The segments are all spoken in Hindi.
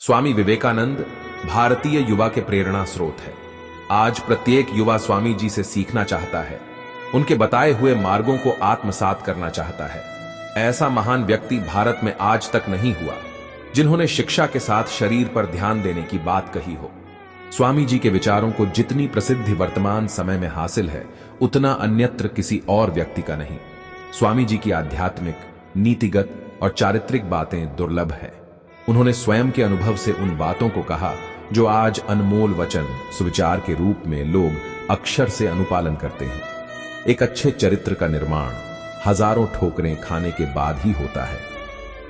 स्वामी विवेकानंद भारतीय युवा के प्रेरणा स्रोत है। आज प्रत्येक युवा स्वामी जी से सीखना चाहता है, उनके बताए हुए मार्गों को आत्मसात करना चाहता है। ऐसा महान व्यक्ति भारत में आज तक नहीं हुआ जिन्होंने शिक्षा के साथ शरीर पर ध्यान देने की बात कही हो। स्वामी जी के विचारों को जितनी प्रसिद्धि वर्तमान समय में हासिल है, उतना अन्यत्र किसी और व्यक्ति का नहीं। स्वामी जी की आध्यात्मिक, नीतिगत और चारित्रिक बातें दुर्लभ है। उन्होंने स्वयं के अनुभव से उन बातों को कहा जो आज अनमोल वचन सुविचार के रूप में लोग अक्षर से अनुपालन करते हैं। एक अच्छे चरित्र का निर्माण हजारों ठोकरें खाने के बाद ही होता है।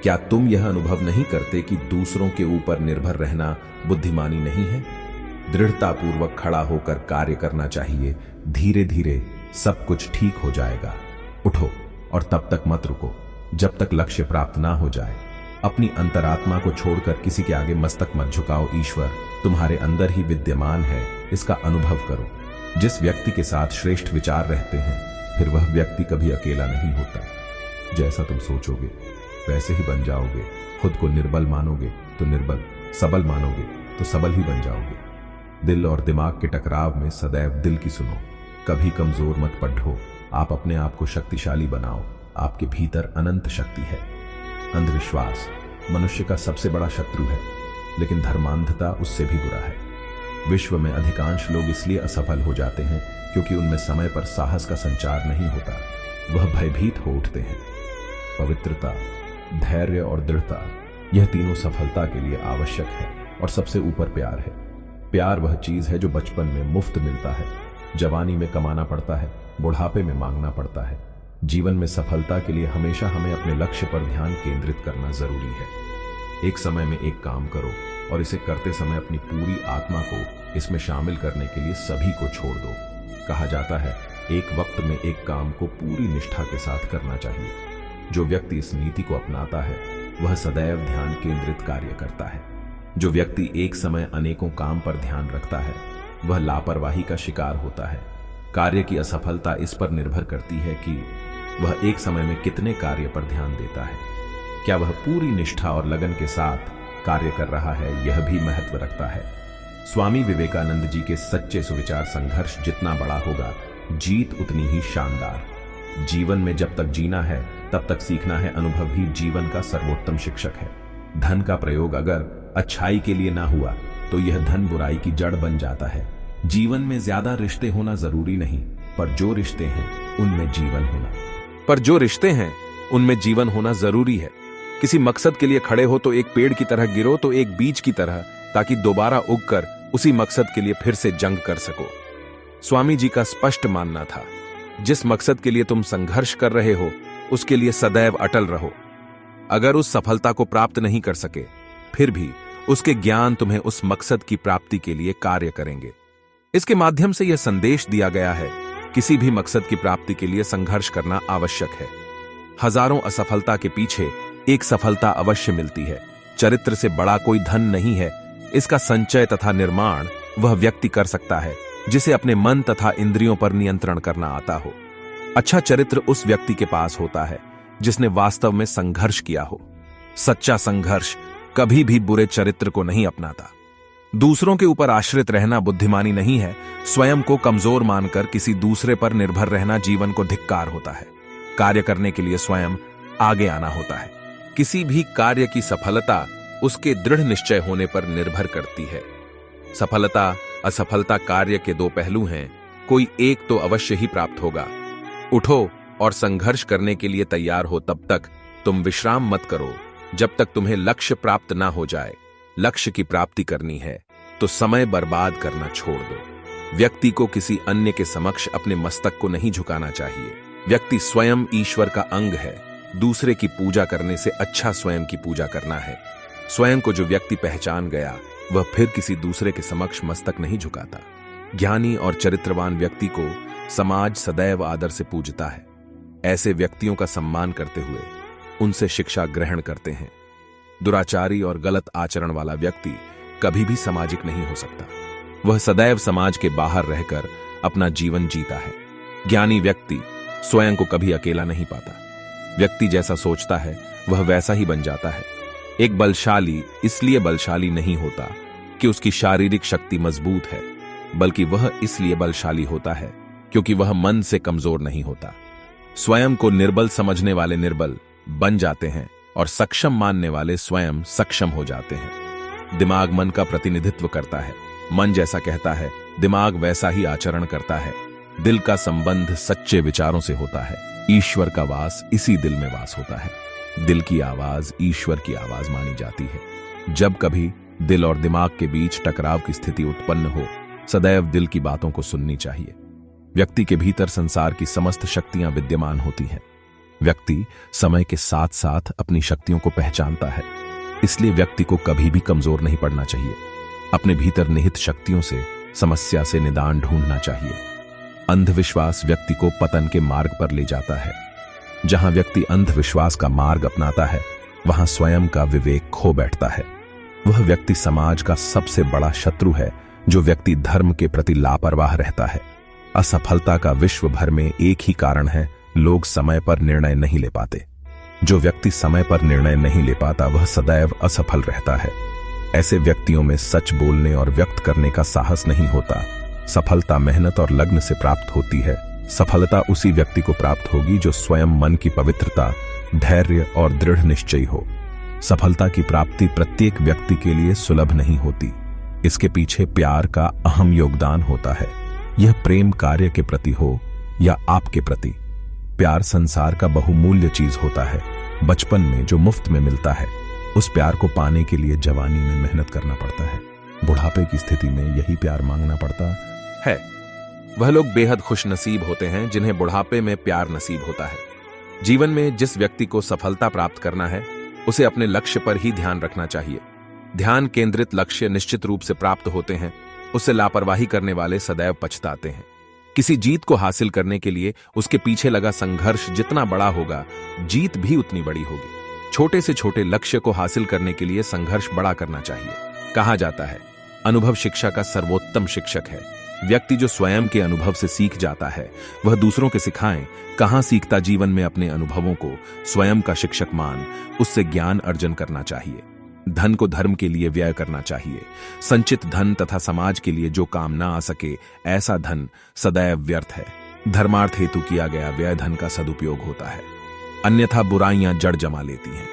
क्या तुम यह अनुभव नहीं करते कि दूसरों के ऊपर निर्भर रहना बुद्धिमानी नहीं है? दृढ़तापूर्वक खड़ा होकर कार्य करना चाहिए। धीरे धीरे सब कुछ ठीक हो जाएगा। उठो और तब तक मत रुको जब तक लक्ष्य प्राप्त ना हो जाए। अपनी अंतरात्मा को छोड़कर किसी के आगे मस्तक मत झुकाओ। ईश्वर तुम्हारे अंदर ही विद्यमान है, इसका अनुभव करो। जिस व्यक्ति के साथ श्रेष्ठ विचार रहते हैं, फिर वह व्यक्ति कभी अकेला नहीं होता। जैसा तुम सोचोगे वैसे ही बन जाओगे। खुद को निर्बल मानोगे तो निर्बल, सबल मानोगे तो सबल ही बन जाओगे। दिल और दिमाग के टकराव में सदैव दिल की सुनो। कभी कमजोर मत पढ़ो। आप अपने आप को शक्तिशाली बनाओ। आपके भीतर अनंत शक्ति है। अंधविश्वास मनुष्य का सबसे बड़ा शत्रु है, लेकिन धर्मांधता उससे भी बुरा है। विश्व में अधिकांश लोग इसलिए असफल हो जाते हैं क्योंकि उनमें समय पर साहस का संचार नहीं होता। वह भयभीत हो उठते हैं। पवित्रता, धैर्य और दृढ़ता, यह तीनों सफलता के लिए आवश्यक है। और सबसे ऊपर प्यार है। प्यार वह चीज है जो बचपन में मुफ्त मिलता है, जवानी में कमाना पड़ता है, बुढ़ापे में मांगना पड़ता है। जीवन में सफलता के लिए हमेशा हमें अपने लक्ष्य पर ध्यान केंद्रित करना जरूरी है। एक समय में एक काम करो और इसे करते समय अपनी पूरी आत्मा को इसमें शामिल करने के लिए सभी को छोड़ दो। कहा जाता है, एक वक्त में एक काम को पूरी निष्ठा के साथ करना चाहिए। जो व्यक्ति इस नीति को अपनाता है, वह सदैव ध्यान केंद्रित कार्य करता है। जो व्यक्ति एक समय अनेकों काम पर ध्यान रखता है, वह लापरवाही का शिकार होता है। कार्य की असफलता इस पर निर्भर करती है कि वह एक समय में कितने कार्य पर ध्यान देता है। क्या वह पूरी निष्ठा और लगन के साथ कार्य कर रहा है, यह भी महत्व रखता है। स्वामी विवेकानंद जी के सच्चे सुविचार संघर्ष जितना बड़ा होगा, जीत उतनी ही शानदार। जीवन में जब तक जीना है तब तक सीखना है। अनुभव ही जीवन का सर्वोत्तम शिक्षक है। धन का प्रयोग अगर अच्छाई के लिए ना हुआ तो यह धन बुराई की जड़ बन जाता है। जीवन में ज्यादा रिश्ते होना जरूरी नहीं, पर जो रिश्ते हैं उनमें जीवन होना जरूरी है। किसी मकसद के लिए खड़े हो तो एक पेड़ की तरह गिरो तो एक बीज की तरह, ताकि दोबारा उगकर उसी मकसद के लिए फिर से जंग कर सको। स्वामी जी का स्पष्ट मानना था, जिस मकसद के लिए तुम संघर्ष कर रहे हो उसके लिए सदैव अटल रहो। अगर उस सफलता को प्राप्त नहीं कर सके, फिर भी उसके ज्ञान तुम्हें उस मकसद की प्राप्ति के लिए कार्य करेंगे। इसके माध्यम से यह संदेश दिया गया है, किसी भी मकसद की प्राप्ति के लिए संघर्ष करना आवश्यक है। हजारों असफलता के पीछे एक सफलता अवश्य मिलती है। चरित्र से बड़ा कोई धन नहीं है। इसका संचय तथा निर्माण वह व्यक्ति कर सकता है जिसे अपने मन तथा इंद्रियों पर नियंत्रण करना आता हो। अच्छा चरित्र उस व्यक्ति के पास होता है जिसने वास्तव में संघर्ष किया हो। सच्चा संघर्ष कभी भी बुरे चरित्र को नहीं अपनाता। दूसरों के ऊपर आश्रित रहना बुद्धिमानी नहीं है। स्वयं को कमजोर मानकर किसी दूसरे पर निर्भर रहना जीवन को धिक्कार होता है। कार्य करने के लिए स्वयं आगे आना होता है। किसी भी कार्य की सफलता उसके दृढ़ निश्चय होने पर निर्भर करती है। सफलता असफलता कार्य के दो पहलू हैं, कोई एक तो अवश्य ही प्राप्त होगा। उठो और संघर्ष करने के लिए तैयार हो। तब तक तुम विश्राम मत करो जब तक तुम्हें लक्ष्य प्राप्त ना हो जाए। लक्ष्य की प्राप्ति करनी है तो समय बर्बाद करना छोड़ दो। व्यक्ति को किसी अन्य के समक्ष अपने मस्तक को नहीं झुकाना चाहिए। व्यक्ति स्वयं ईश्वर का अंग है। दूसरे की पूजा करने से अच्छा स्वयं की पूजा करना है। स्वयं को जो व्यक्ति पहचान गया, वह फिर किसी दूसरे के समक्ष मस्तक नहीं झुकाता। ज्ञानी और चरित्रवान व्यक्ति को समाज सदैव आदर से पूजता है। ऐसे व्यक्तियों का सम्मान करते हुए उनसे शिक्षा ग्रहण करते हैं। दुराचारी और गलत आचरण वाला व्यक्ति कभी भी सामाजिक नहीं हो सकता। वह सदैव समाज के बाहर रहकर अपना जीवन जीता है। ज्ञानी व्यक्ति स्वयं को कभी अकेला नहीं पाता। व्यक्ति जैसा सोचता है वह वैसा ही बन जाता है। एक बलशाली इसलिए बलशाली नहीं होता कि उसकी शारीरिक शक्ति मजबूत है, बल्कि वह इसलिए बलशाली होता है क्योंकि वह मन से कमजोर नहीं होता। स्वयं को निर्बल समझने वाले निर्बल बन जाते हैं और सक्षम मानने वाले स्वयं सक्षम हो जाते हैं। दिमाग मन का प्रतिनिधित्व करता है। मन जैसा कहता है, दिमाग वैसा ही आचरण करता है। दिल का संबंध सच्चे विचारों से होता है। ईश्वर का वास इसी दिल में वास होता है। दिल की आवाज ईश्वर की आवाज मानी जाती है। जब कभी दिल और दिमाग के बीच टकराव की स्थिति उत्पन्न हो, सदैव दिल की बातों को सुननी चाहिए। व्यक्ति के भीतर संसार की समस्त शक्तियां विद्यमान होती हैं। व्यक्ति समय के साथ साथ अपनी शक्तियों को पहचानता है, इसलिए व्यक्ति को कभी भी कमजोर नहीं पड़ना चाहिए। अपने भीतर निहित शक्तियों से समस्या से निदान ढूंढना चाहिए। अंधविश्वास व्यक्ति को पतन के मार्ग पर ले जाता है। जहां व्यक्ति अंधविश्वास का मार्ग अपनाता है, वहां स्वयं का विवेक खो बैठता है। वह व्यक्ति समाज का सबसे बड़ा शत्रु है जो व्यक्ति धर्म के प्रति लापरवाह रहता है। असफलता का विश्व भर में एक ही कारण है, लोग समय पर निर्णय नहीं ले पाते। जो व्यक्ति समय पर निर्णय नहीं ले पाता वह सदैव असफल रहता है। ऐसे व्यक्तियों में सच बोलने और व्यक्त करने का साहस नहीं होता। सफलता मेहनत और लग्न से प्राप्त होती है। सफलता उसी व्यक्ति को प्राप्त होगी जो स्वयं मन की पवित्रता, धैर्य और दृढ़ निश्चयी हो। सफलता की प्राप्ति प्रत्येक व्यक्ति के लिए सुलभ नहीं होती। इसके पीछे प्यार का अहम योगदान होता है। यह प्रेम कार्य के प्रति हो या आपके प्रति। प्यार संसार का बहुमूल्य चीज होता है। बचपन में जो मुफ्त में मिलता है, उस प्यार को पाने के लिए जवानी में मेहनत करना पड़ता है। बुढ़ापे की स्थिति में यही प्यार मांगना पड़ता है। वह लोग बेहद खुश नसीब होते हैं जिन्हें बुढ़ापे में प्यार नसीब होता है। जीवन में जिस व्यक्ति को सफलता प्राप्त करना है, उसे अपने लक्ष्य पर ही ध्यान रखना चाहिए। ध्यान केंद्रित लक्ष्य निश्चित रूप से प्राप्त होते हैं। उससे लापरवाही करने वाले सदैव पछताते हैं। किसी जीत को हासिल करने के लिए उसके पीछे लगा संघर्ष जितना बड़ा होगा, जीत भी उतनी बड़ी होगी। छोटे से छोटे लक्ष्य को हासिल करने के लिए संघर्ष बड़ा करना चाहिए। कहा जाता है, अनुभव शिक्षा का सर्वोत्तम शिक्षक है। व्यक्ति जो स्वयं के अनुभव से सीख जाता है, वह दूसरों के सिखाएं कहां सीखता। जीवन में अपने अनुभवों को स्वयं का शिक्षक मान उससे ज्ञान अर्जन करना चाहिए। धन को धर्म के लिए व्यय करना चाहिए। संचित धन तथा समाज के लिए जो काम ना आ सके, ऐसा धन सदैव व्यर्थ है। धर्मार्थ हेतु किया गया व्यय धन का सदुपयोग होता है, अन्यथा बुराइयां जड़ जमा लेती हैं।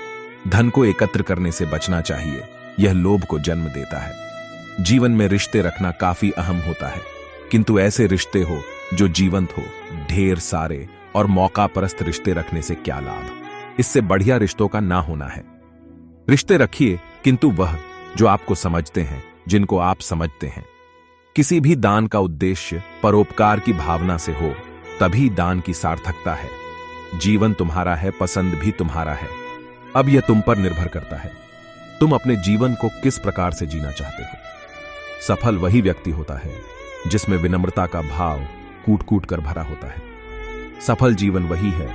धन को एकत्र करने से बचना चाहिए, यह लोभ को जन्म देता है। जीवन में रिश्ते रखना काफी अहम होता है, किंतु ऐसे रिश्ते हो जो जीवंत हो। ढेर सारे और मौका परस्त रिश्ते रखने से क्या लाभ, इससे बढ़िया रिश्तों का ना होना है। रिश्ते रखिए, किंतु वह जो आपको समझते हैं, जिनको आप समझते हैं। किसी भी दान का उद्देश्य परोपकार की भावना से हो, तभी दान की सार्थकता है। जीवन तुम्हारा है, पसंद भी तुम्हारा है। अब यह तुम पर निर्भर करता है, तुम अपने जीवन को किस प्रकार से जीना चाहते हो। सफल वही व्यक्ति होता है जिसमें विनम्रता का भाव कूट कूट कर भरा होता है। सफल जीवन वही है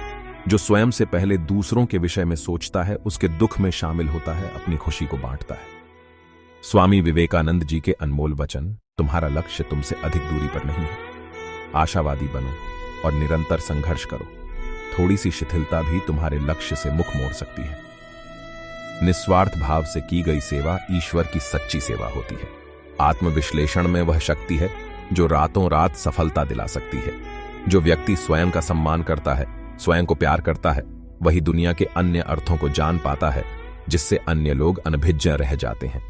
जो स्वयं से पहले दूसरों के विषय में सोचता है, उसके दुख में शामिल होता है, अपनी खुशी को बांटता है। स्वामी विवेकानंद जी के अनमोल वचन, तुम्हारा लक्ष्य तुमसे अधिक दूरी पर नहीं है। आशावादी बनो और निरंतर संघर्ष करो। थोड़ी सी शिथिलता भी तुम्हारे लक्ष्य से मुख मोड़ सकती है। निस्वार्थ भाव से की गई सेवा ईश्वर की सच्ची सेवा होती है। आत्मविश्लेषण में वह शक्ति है जो रातों रात सफलता दिला सकती है। जो व्यक्ति स्वयं का सम्मान करता है, स्वयं को प्यार करता है, वही दुनिया के अन्य अर्थों को जान पाता है, जिससे अन्य लोग अनभिज्ञ रह जाते हैं।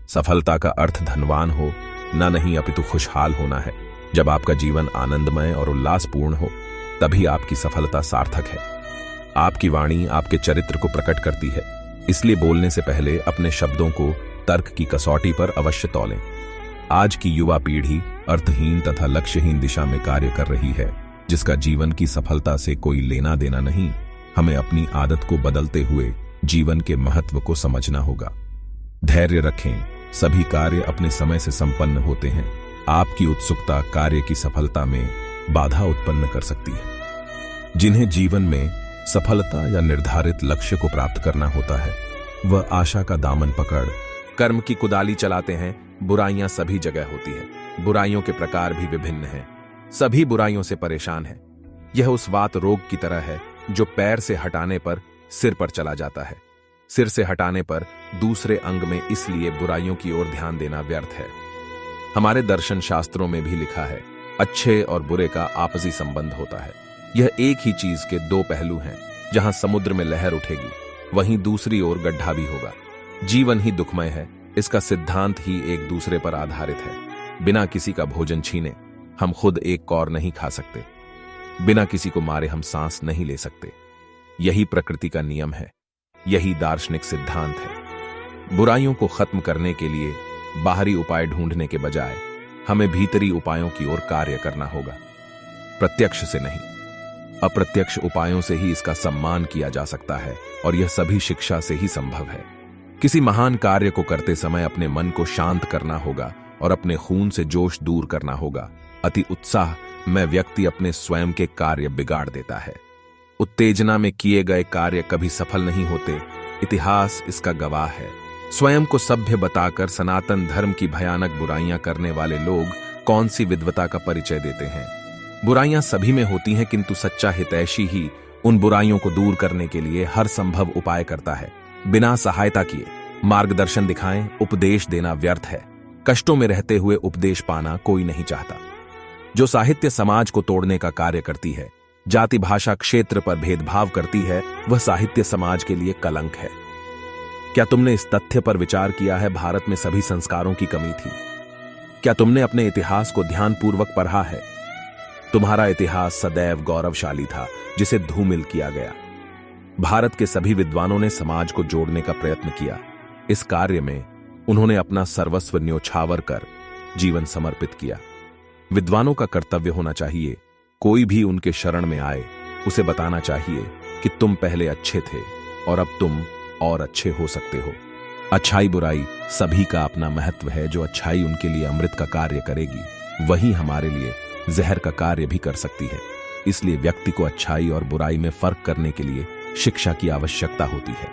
सफलता का अर्थ धनवान हो न नहीं, अपितु खुशहाल होना है। जब आपका जीवन आनंदमय और उल्लासपूर्ण हो, तभी आपकी सफलता सार्थक है। आपकी वाणी आपके चरित्र को प्रकट करती है, इसलिए बोलने से पहले अपने शब्दों को तर्क की कसौटी पर अवश्य तौलें। आज की युवा पीढ़ी अर्थहीन तथा लक्ष्यहीन दिशा में कार्य कर रही है, जिसका जीवन की सफलता से कोई लेना देना नहीं। हमें अपनी आदत को बदलते हुए जीवन के महत्व को समझना होगा। धैर्य रखें, सभी कार्य अपने समय से संपन्न होते हैं। आपकी उत्सुकता कार्य की सफलता में बाधा उत्पन्न कर सकती है। जिन्हें जीवन में सफलता या निर्धारित लक्ष्य को प्राप्त करना होता है, वह आशा का दामन पकड़ कर्म की कुदाली चलाते हैं। बुराइयां सभी जगह होती है, बुराइयों के प्रकार भी विभिन्न हैं। सभी बुराइयों से परेशान है। यह उस वात रोग की तरह है जो पैर से हटाने पर सिर पर चला जाता है। सिर से हटाने पर दूसरे अंग में इसलिए बुराइयों की ओर ध्यान देना व्यर्थ है। हमारे दर्शन शास्त्रों में भी लिखा है, अच्छे और बुरे का आपसी संबंध होता है। यह एक ही चीज के दो पहलू हैं। जहां समुद्र में लहर उठेगी, वहीं दूसरी ओर गड्ढा भी होगा। जीवन ही दुखमय है, इसका सिद्धांत ही एक दूसरे पर आधारित है। बिना किसी का भोजन छीने हम खुद एक कौर नहीं खा सकते। बिना किसी को मारे हम सांस नहीं ले सकते। यही प्रकृति का नियम है, यही दार्शनिक सिद्धांत है। बुराइयों को खत्म करने के लिए बाहरी उपाय ढूंढने के बजाय हमें भीतरी उपायों की ओर कार्य करना होगा, प्रत्यक्ष से नहीं। अप्रत्यक्ष उपायों से ही इसका सम्मान किया जा सकता है और यह सभी शिक्षा से ही संभव है। किसी महान कार्य को करते समय अपने मन को शांत करना होगा और अपने खून से जोश दूर करना होगा। अति उत्साह में व्यक्ति अपने स्वयं के कार्य बिगाड़ देता है। उत्तेजना में किए गए कार्य कभी सफल नहीं होते, इतिहास इसका गवाह है। स्वयं को सभ्य बताकर सनातन धर्म की भयानक बुराइयां करने वाले लोग कौन सी विद्वता का परिचय देते हैं। बुराइयां सभी में होती हैं, किंतु सच्चा हितैषी ही उन बुराइयों को दूर करने के लिए हर संभव उपाय करता है। बिना सहायता किए मार्गदर्शन दिखाएं, उपदेश देना व्यर्थ है। कष्टों में रहते हुए उपदेश पाना कोई नहीं चाहता। जो साहित्य समाज को तोड़ने का कार्य करती है, जाति भाषा क्षेत्र पर भेदभाव करती है, वह साहित्य समाज के लिए कलंक है। क्या तुमने इस तथ्य पर विचार किया है, भारत में सभी संस्कारों की कमी थी? क्या तुमने अपने इतिहास को ध्यानपूर्वक पढ़ा है? तुम्हारा इतिहास सदैव गौरवशाली था, जिसे धूमिल किया गया। भारत के सभी विद्वानों ने समाज को जोड़ने का प्रयत्न किया। इस कार्य में उन्होंने अपना सर्वस्व न्योछावर कर जीवन समर्पित किया। विद्वानों का कर्तव्य होना चाहिए, कोई भी उनके शरण में आए उसे बताना चाहिए कि तुम पहले अच्छे थे और अब तुम और अच्छे हो सकते हो। अच्छाई बुराई सभी का अपना महत्व है। जो अच्छाई उनके लिए अमृत का कार्य करेगी, वही हमारे लिए जहर का कार्य भी कर सकती है। इसलिए व्यक्ति को अच्छाई और बुराई में फर्क करने के लिए शिक्षा की आवश्यकता होती है।